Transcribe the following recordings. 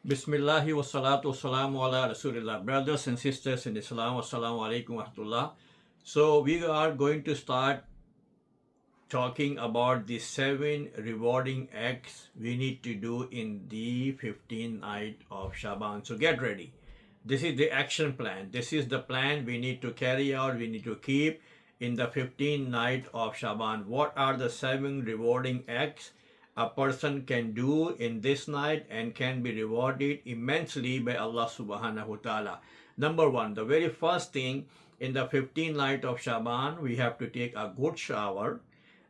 Bismillahi wa salatu wa salamu ala Rasulillah. Brothers and sisters in Islam, assalamu alaikum wa rahmatullah. So, we are going to start talking about the 7 rewarding acts we need to do in the 15th night of Shaban. So, get ready. This is the action plan. This is the plan we need to carry out, we need to keep in the 15th night of Shaban. What are the 7 rewarding acts a person can do in this night and can be rewarded immensely by Allah subhanahu wa ta'ala? Number 1, the very first thing in the 15th night of Shaban, we have to take a good shower.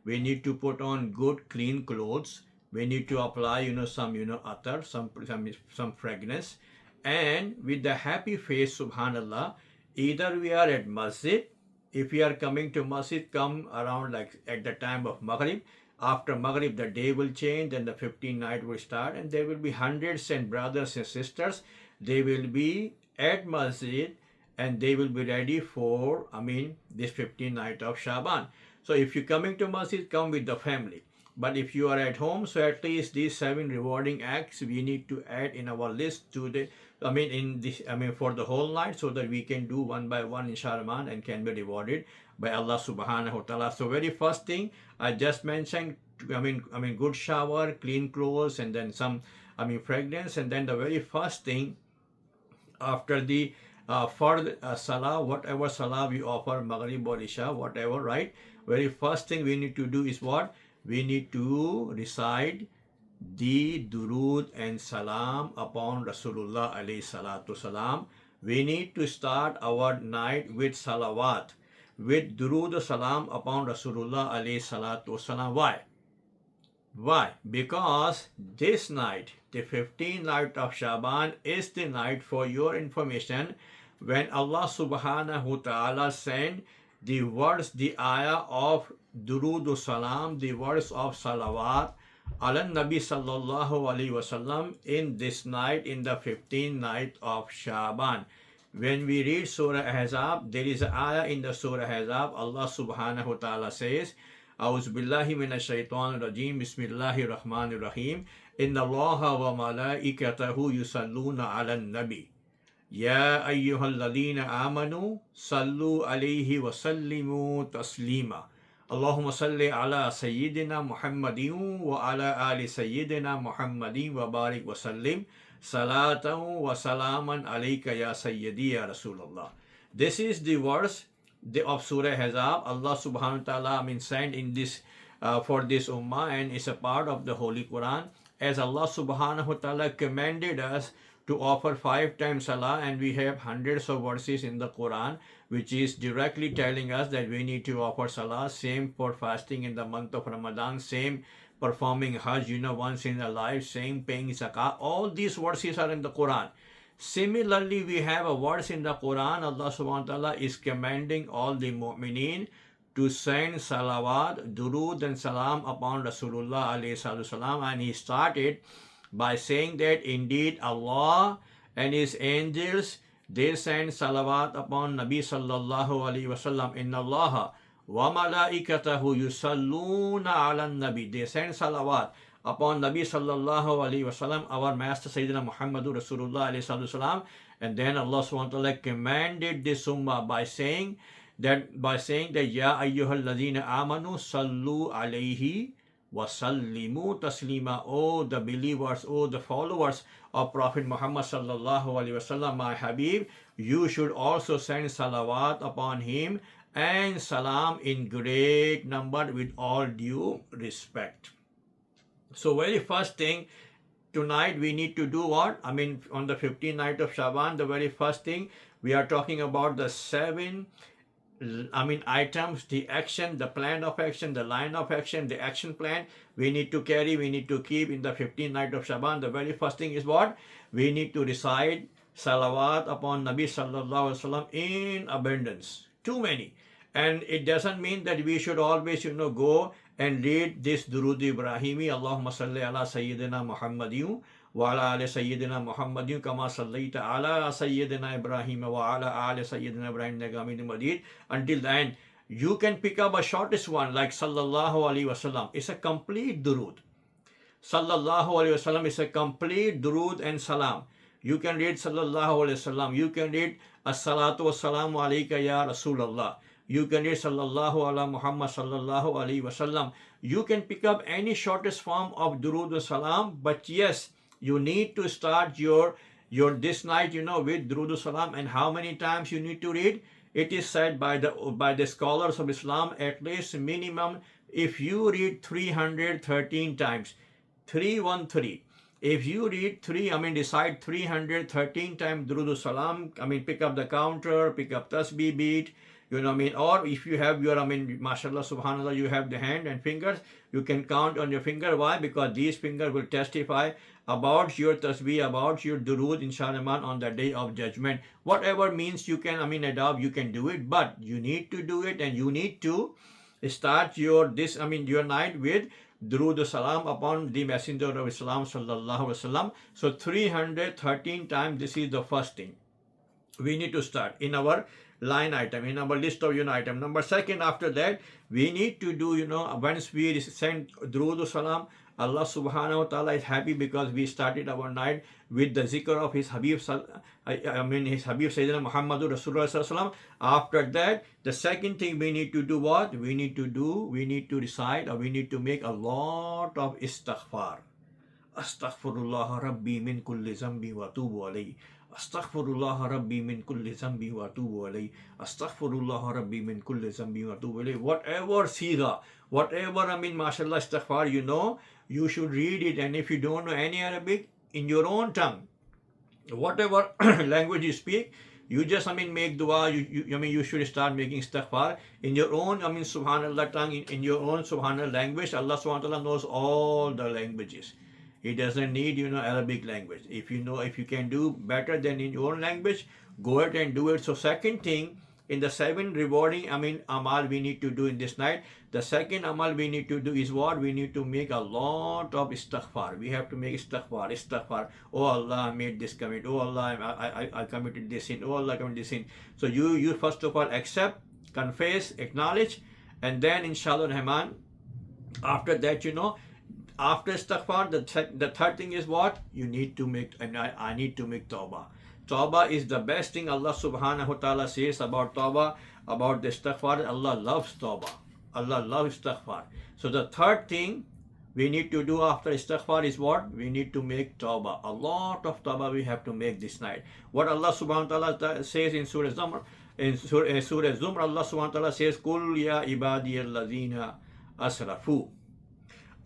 We need to put on good clean clothes. We need to apply some attar, some fragrance, and with the happy face, subhanallah, either we are at masjid. If we are coming to masjid, come around like at the time of Maghrib. After Maghrib, the day will change and the 15th night will start, and there will be hundreds and brothers and sisters. They will be at masjid and they will be ready for, this 15th night of Shaban. So if you're coming to masjid, come with the family. But if you are at home, so at least these 7 rewarding acts we need to add in our list to the, for the whole night, so that we can do one by one inshallah and can be rewarded by Allah subhanahu wa ta'ala. So very first thing I just mentioned, good shower, clean clothes, and then some, fragrance, and then the very first thing after the salah, whatever salah we offer, Maghrib or Isha, whatever, right? Very first thing we need to do is what? We need to recite the durood and salam upon Rasulullah alayhi salatu salam. We need to start our night with salawat, with durood salam upon Rasulullah alayhi salatu salam. Why? Why? Because this night, the 15th night of Shaban, is the night, for your information, when Allah subhanahu wa ta'ala sent the words, the ayah of durood salam, the words of salawat ala Nabi sallallahu alaihi wasallam in this night, in the 15th night of Shaban. When we read Surah Ahzab, there is an ayah in the Surah Ahzab. Allah subhanahu wa ta'ala says, A'udhu billahi minash shaitanir rajim, Bismillahir Rahmanir Rahim, Inna Allaha wa malaikatahu yusalluna ala nabi. Ya ayyuhalladhina amanu, sallu alayhi wa sallimu taslima. Allahumma salli ala Sayyidina Muhammadin wa ala ali Sayyidina Muhammadin wa barik wa sallim. Salatan wa salaman alayka ya Sayyidi ya Rasulullah. This is the verse of Surah Ahzab. Allah subhanahu wa ta'ala sent in this for this ummah, and is a part of the Holy Quran, as Allah subhanahu wa ta'ala commanded us to offer 5 times salah, and we have hundreds of verses in the Quran which is directly telling us that we need to offer salah. Same for fasting in the month of Ramadan, same performing Hajj once in a life, same paying zakah. All these verses are in the Quran. Similarly, we have a verse in the Quran. Allah subhanahu wa ta'ala is commanding all the mu'mineen to send salawat, durood and salam upon Rasulullah alayhi salam, and he started by saying that indeed Allah and his angels, they send salawat upon Nabi sallallahu alaihi wasallam. Inna Allaha wa malaikatahu yusalluna ala nabi. They send salawat upon Nabi sallallahu alaihi wasallam, our master Sayyidina Muhammadur Rasulullah alayhi salam. And then Allah subhanahu wa ta'ala commanded this ummah by saying that Ya ayyuhal ladhina amanu sallu alayhi wasallimu taslima. Oh, the believers, oh, the followers of Prophet Muhammad sallallahu alaihi wasallam, my Habib, you should also send salawat upon him and salam in great number, with all due respect. So very first thing tonight we need to do what? On the 15th night of Shaban, the very first thing we are talking about the 7 items, the action, the plan of action, the line of action, the action plan we need to carry, we need to keep in the 15th night of Shaban. The very first thing is what? We need to recite salawat upon Nabi sallallahu alaihi wasallam in abundance. Too many. And it doesn't mean that we should always, go and read this Durood Ibrahimi, Allahumma salli ala Sayyidina Muhammadin wa ala ali Sayyidina Muhammadin kama sallaita ala Sayyidina Ibrahim wa ala ali Sayyidina Ibrahim innaka Hamidum Majid, until the end. You can pick up a shortest one like Sallallahu Alaihi Wasallam. It's a complete Durood. Sallallahu Alaihi Wasallam is a complete durood and salam. You can read Sallallahu Alaihi Wasallam. You can read As-salatu wassalamu alayka ya Rasulallah. You can read Sallallahu ala Muhammad Sallallahu Alaihi Wasallam. You can pick up any shortest form of durood and salam, but yes, you need to start your this night, with durood and salam. And how many times you need to read? It is said by the scholars of Islam, at least minimum, if you read 313 times, 313. If you read decide 313 times durood salam, pick up the counter, pick up tasbih beat, or if you have your, mashallah, subhanallah, you have the hand and fingers, you can count on your finger. Why? Because these fingers will testify about your tasbih, about your durood, inshallah, on the day of judgment. Whatever means you can, adopt, you can do it, but you need to do it, and you need to start your night with durood salam upon the Messenger of Islam sallallahu alaihi wasallam. So 313 times, this is the first thing we need to start in our line item, in our list of item. Number second, after that, we need to do, once we send durood salam, Allah subhanahu wa ta'ala is happy because we started our night with the zikr of his Habib, his Habib Sayyidina Muhammadur Rasulullah sallallahu. After that, the second thing we need to do, what? We need to recite, or we need to make a lot of istighfar. Astaghfirullah Rabbi min kulli zambi wa tubu alayhi. Astaghfirullah Rabbi min kulli zambi wa tubu alayhi. Astaghfirullah Rabbi min kulli zambi wa tubu alayhi. Whatever siga, whatever, mashallah, istighfar, you should read it. And if you don't know any Arabic, in your own tongue, whatever language you speak, you just, make dua. You should start making istighfar in your own, subhanallah tongue, in your own subhanallah language. Allah subhanahu wa ta'ala knows all the languages. He doesn't need, Arabic language. If you can do better than in your own language, go ahead and do it. So second thing, in the 7 rewarding, amal we need to do in this night, the second amal we need to do is what? We need to make a lot of istighfar. We have to make istighfar. Oh Allah, I made this commit. Oh Allah, I committed this sin. Oh Allah, I committed this sin. So you first of all accept, confess, acknowledge, and then inshallah rahman, after that, after istighfar, the third thing is what? You need to make, I need to make tawbah. Tawbah is the best thing. Allah subhanahu wa ta'ala says about tawbah, about the istighfar. Allah loves tawbah. Allah loves istighfar. So the third thing we need to do after istighfar is what? We need to make tawbah. A lot of tawbah we have to make this night. What Allah subhanahu wa ta'ala says in Surah Zumar, Allah subhanahu wa ta'ala says, Kul ya ibadiyallazina asrafu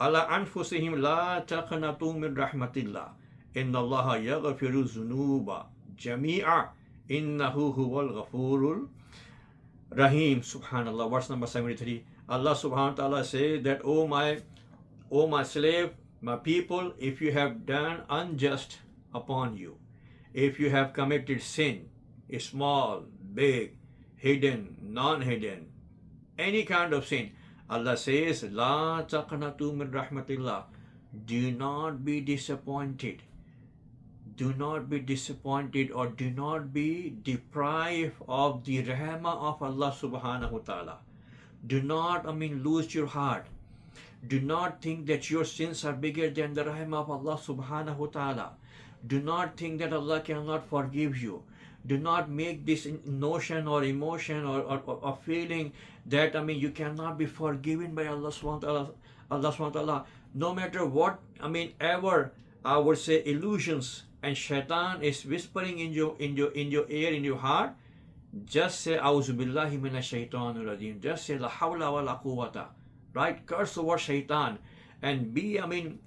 ala anfusihim la taqnatu min rahmatillah. Inna Allah yaghfiru dhunuba jami'a innahu huwal ghafurul rahim. Subhanallah. Verse number 73. Allah subhanahu wa ta'ala says that, oh my slave, my people, if you have done unjust upon you, if you have committed sin, small, big, hidden, non-hidden, any kind of sin, Allah says, La taqnatu min rahmatillah. Do not be disappointed. Do not be disappointed, or do not be deprived of the rahmah of Allah subhanahu wa ta'ala. Do not, lose your heart. Do not think that your sins are bigger than the rahmah of Allah subhanahu wa ta'ala. Do not think that Allah cannot forgive you. Do not make this notion or emotion or feeling that, you cannot be forgiven by Allah subhanahu wa ta'ala. No matter what, ever, I would say, illusions and shaitan is whispering in your ear, in your heart, just say, A'udhu billahi minash shaitanir rajim. Just say, La hawla wa la quwwata. Right? Curse over shaitan. And be,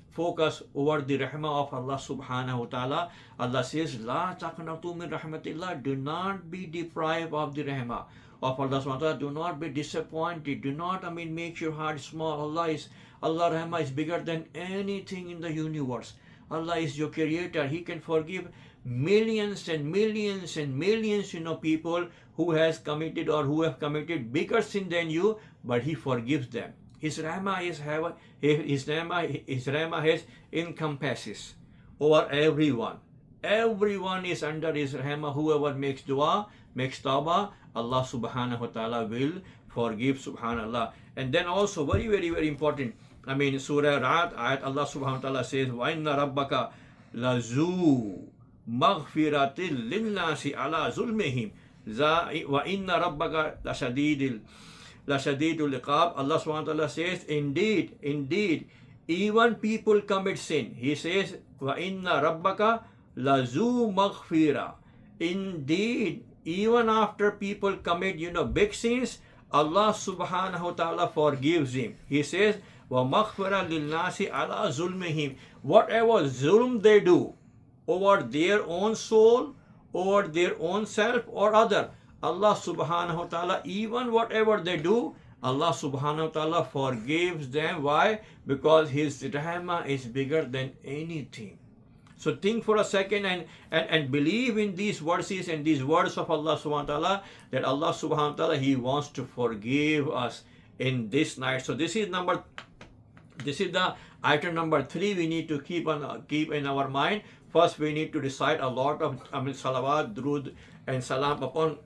focus over the rahmah of Allah subhanahu wa ta'ala. Allah says, La taqnatu min rahmatillah. Do not be deprived of the rahmah of Allah subhanahu wa ta'ala. Do not be disappointed. Do not, make your heart small. Allah rahmah is bigger than anything in the universe. Allah is your creator. He can forgive millions and millions and millions, people who has committed or who have committed bigger sin than you, but He forgives them. His rahmah has encompasses over everyone. Everyone is under His rahmah. Whoever makes dua, makes tawbah, Allah subhanahu wa ta'ala will forgive, subhanallah. And then also, very, very, very important, Surah Ra'd, ayat Allah subhanahu wa ta'ala says, wa inna rabbaka lazu maghfiratil linnasi ala zulmihim wa inna rabbaka lashadidul iqab. Allah subhanahu wa ta'ala says, indeed, even people commit sin. He says, wa inna rabbaka lazu maghfira. Indeed, even after people commit, big sins, Allah subhanahu wa ta'ala forgives him. He says, wa maghfira lil nasi ala zulmihim. Whatever zulm they do over their own soul, over their own self or other, Allah subhanahu wa ta'ala, even whatever they do, Allah subhanahu wa ta'ala forgives them. Why? Because His rahmah is bigger than anything. So think for a second and believe in these verses and these words of Allah subhanahu wa ta'ala, that Allah subhanahu wa ta'ala, He wants to forgive us in this night. So this is the item number 3 we need to keep in our mind. First, we need to recite a lot of salawat, durud and salam upon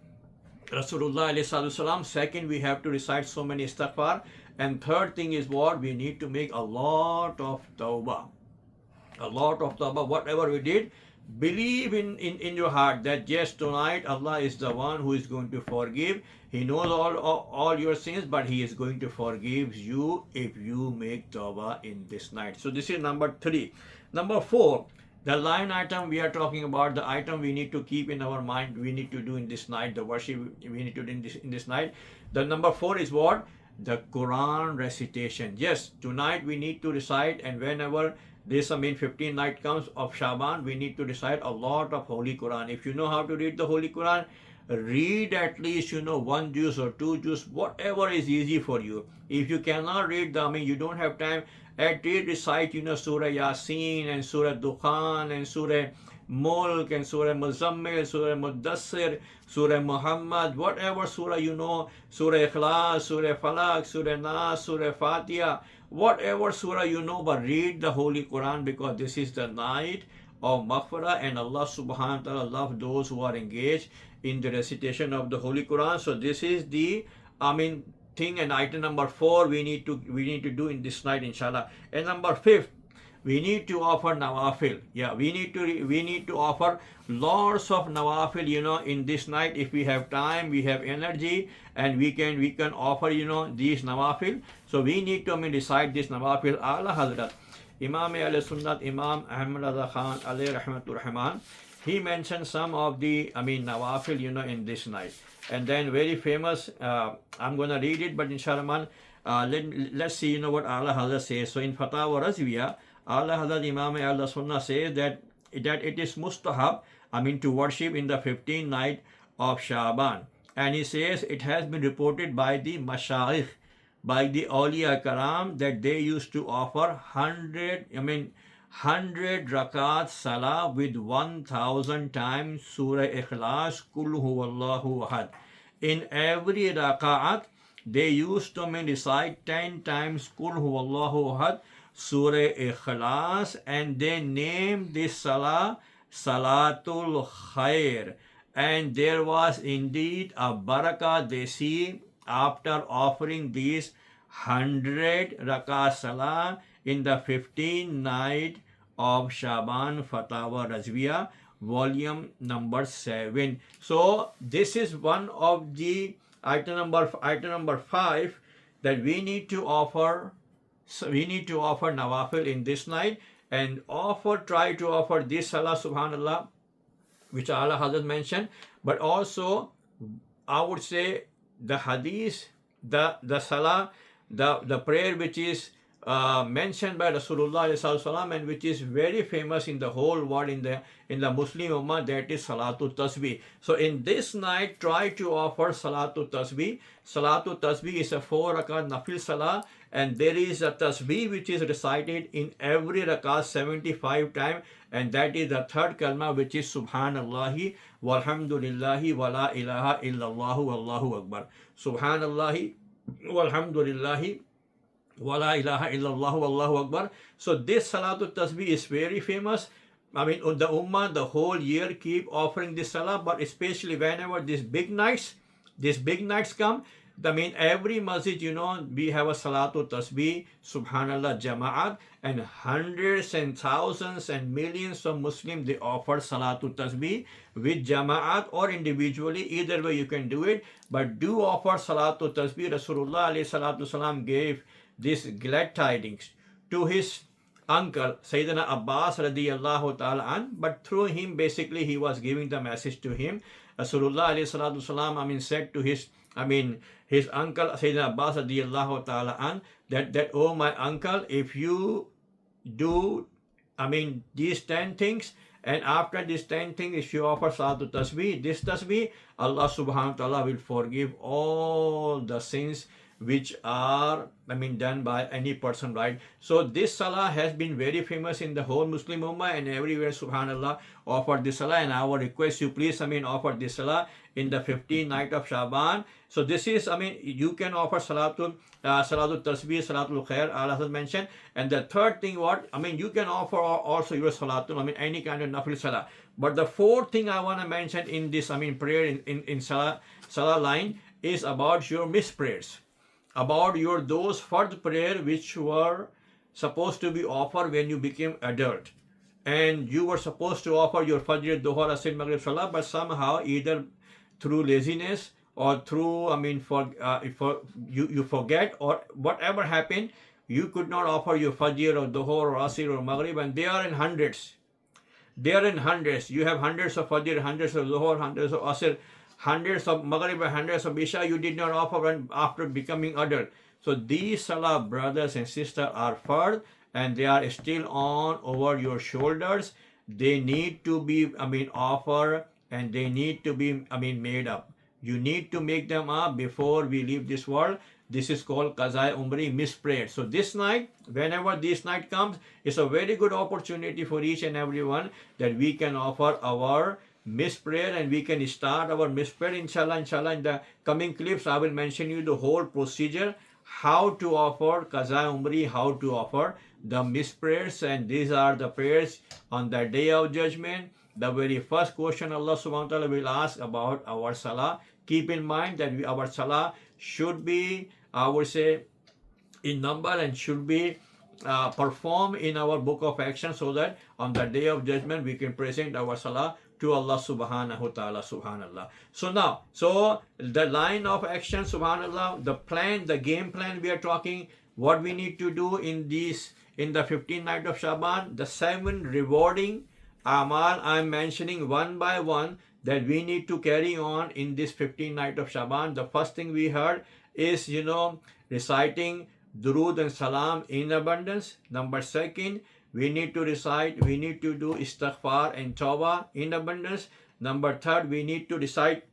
Rasulullah alayhi salam. Second, we have to recite so many istighfar. And third thing is what? We need to make a lot of tawbah. A lot of tawbah. Whatever we did, believe in your heart that yes, tonight Allah is the one who is going to forgive. He knows all your sins, but He is going to forgive you if you make tawbah in this night. So this is number 3. Number 4, the line item we are talking about, the item we need to keep in our mind, we need to do in this night, the worship we need to do in this night. The number 4 is what? The Quran recitation. Yes, tonight we need to recite, and whenever this 15 night comes of Shaban, we need to recite a lot of Holy Quran. If you know how to read the Holy Quran, read at least 1 juz or 2 juz, whatever is easy for you. If you cannot read you don't have time, at least recite Surah Yasin and Surah Dukhan and Surah Mulk and Surah Muzammil, Surah Muddassir, Surah Muhammad, whatever surah Surah Ikhlas, Surah Falaq, Surah Nas, Surah Fatiha, whatever surah but read the Holy Quran, because this is the night of Maghfirah, and Allah subhanahu wa ta'ala loves those who are engaged in the recitation of the Holy Quran. So this is the thing, and item number 4 we need to do in this night, inshallah. And number 5, we need to offer nawafil. Yeah, we need to offer lots of nawafil in this night. If we have time, we have energy, and we can offer these nawafil. So we need to recite this nawafil. Ala Hazrat Imam al-Sunnat Imam Ahmad Raza Khan alayhi rahmatur rahman, he mentioned some of the nawafil in this night. And then very famous, I'm going to read it, but inshallah let's see what Ala Hazrat says. So in Fatawa Razviya, Ala Hazrat Imam al-Sunnah says that it is mustahab to worship in the 15th night of Shaban. And he says it has been reported by the Mashayikh, by the Awliya Karam, that they used to offer 100 rakat salah with 1000 times Surah Ikhlas, Kul Huwallahu Ahad. In every rakaat, they used to recite 10 times Kul Huwallahu Ahad, Surah Ikhlas, and they named this salah Salatul Khair. And there was indeed a barakah they see after offering these 100 rakat salah in the 15th night of Shaban. Fatawa Razviya, volume number 7. So this is one of the item number 5 that we need to offer. So we need to offer nawafil in this night, and try to offer this salah, subhanallah, which Allah Hazrat mentioned, but also I would say the hadith, the salah, the prayer which is mentioned by Rasulullah ﷺ, and which is very famous in the whole world, in the Muslim Ummah, that is Salatul Tasbih. So in this night, try to offer Salatul Tasbih. Salatul Tasbih is a 4 rakat nafil salah, and there is a tasbih which is recited in every rakat 75 times, and that is the third kalma, which is Subhanallahi walhamdulillahi wa la ilaha illallahu wallahu akbar. Subhanallahi walhamdulillahi wa la ilaha illallah wallahu akbar. So this Salatul Tasbih is very famous. The Ummah the whole year keep offering this salah, but especially whenever these big nights come, I mean, every masjid, we have a salatu tasbih, subhanallah jama'at, and hundreds and thousands and millions of Muslims, they offer salatu tasbih with jama'at or individually. Either way you can do it, but do offer salatu tasbih. Rasulullah alayhi salatu salam gave this glad tidings to his uncle Sayyidina Abbas radiyallahu ta'ala an, but through him basically he was giving the message to him. Rasulullah alayhi salatu salam, said to his uncle Sayyidina Abbas radiyallahu ta'ala an, that oh my uncle, if you do these 10 things, and after these 10 things, if you offer salatu tasbih, this tasbih, Allah subhanahu wa ta'ala will forgive all the sins which are done by any person, right? So this salah has been very famous in the whole Muslim Ummah, and everywhere, subhanallah, offer this salah. And I will request you, please, offer this salah in the 15th night of Shaban. So this is, you can offer salatul tasbih, salatul khair, Allah has mentioned. And the third thing, you can offer also your salatul, any kind of nafil salah. But the fourth thing I want to mention in this, prayer in salah line is about your missed prayers, about your those fard prayer which were supposed to be offered when you became adult, and you were supposed to offer your Fajr, Dhuhr, Asr, Maghrib, Salah, but somehow either through laziness or through you forget, or whatever happened, you could not offer your Fajr or Dhuhr or Asr or Maghrib, and they are in hundreds. They are in hundreds. You have hundreds of Fajr, hundreds of Dhuhr, hundreds of Asr, hundreds of Maghrib, hundreds of Isha you did not offer after becoming adult. So these salah, brothers and sisters, are fard, and they are still on over your shoulders. They need to be offered, and they need to be made up. You need to make them up before we leave this world. This is called Qazai Umri, missed prayer. So this night, whenever this night comes, it's a very good opportunity for each and everyone that we can offer our missed prayer, and we can start our missed prayer. Inshallah, in the coming clips, I will mention you the whole procedure, how to offer Qazai Umri, how to offer the missed prayers. And these are the prayers on the day of judgment. The very first question Allah subhanahu wa ta'ala will ask about our salah. Keep in mind that our salah should be, I would say, in number, and should be performed in our book of action, so that on the day of judgment we can present our salah to Allah subhanahu wa ta'ala, subhanallah. So now, the line of action, subhanallah, the plan, the game plan we are talking, what we need to do in the 15th night of Shaban, the 7 rewarding amal I'm mentioning one by one that we need to carry on in this 15th night of Shaban. The first thing we heard is, reciting Durood and Salam in abundance. Number 2, we need to do Istighfar and Tawbah in abundance. Number 3, we need to recite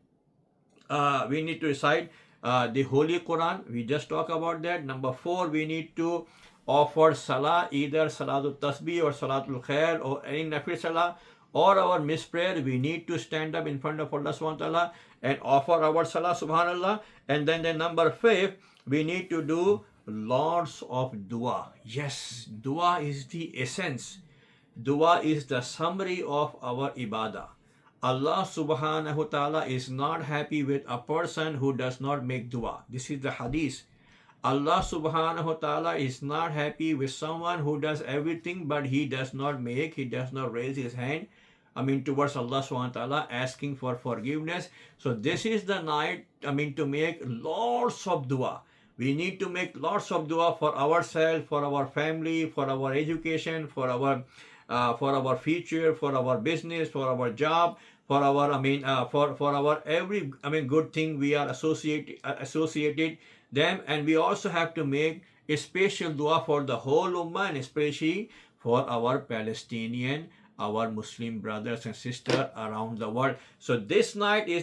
the Holy Quran. We just talk about that. Number 4, we need to offer Salah, either Salatul Tasbih or Salatul Khair or any Nafil Salah, or our missed prayer. We need to stand up in front of Allah subhanahu wa ta'ala and offer our Salah, subhanallah. And then the number 5, we need to do lots of dua. Yes, dua is the essence. Dua is the summary of our ibadah. Allah subhanahu wa ta'ala is not happy with a person who does not make dua. This is the hadith. Allah subhanahu wa ta'ala is not happy with someone who does everything, but he does not raise his hand towards Allah subhanahu wa ta'ala asking for forgiveness. So this is the night to make lots of dua. We need to make lots of dua for ourselves, for our family, for our education, for our future, for our business, for our job, for our for our every good thing we are associated them. And we also have to make a special dua for the whole ummah, and especially for our Palestinian, our Muslim brothers and sisters around the world. So this night is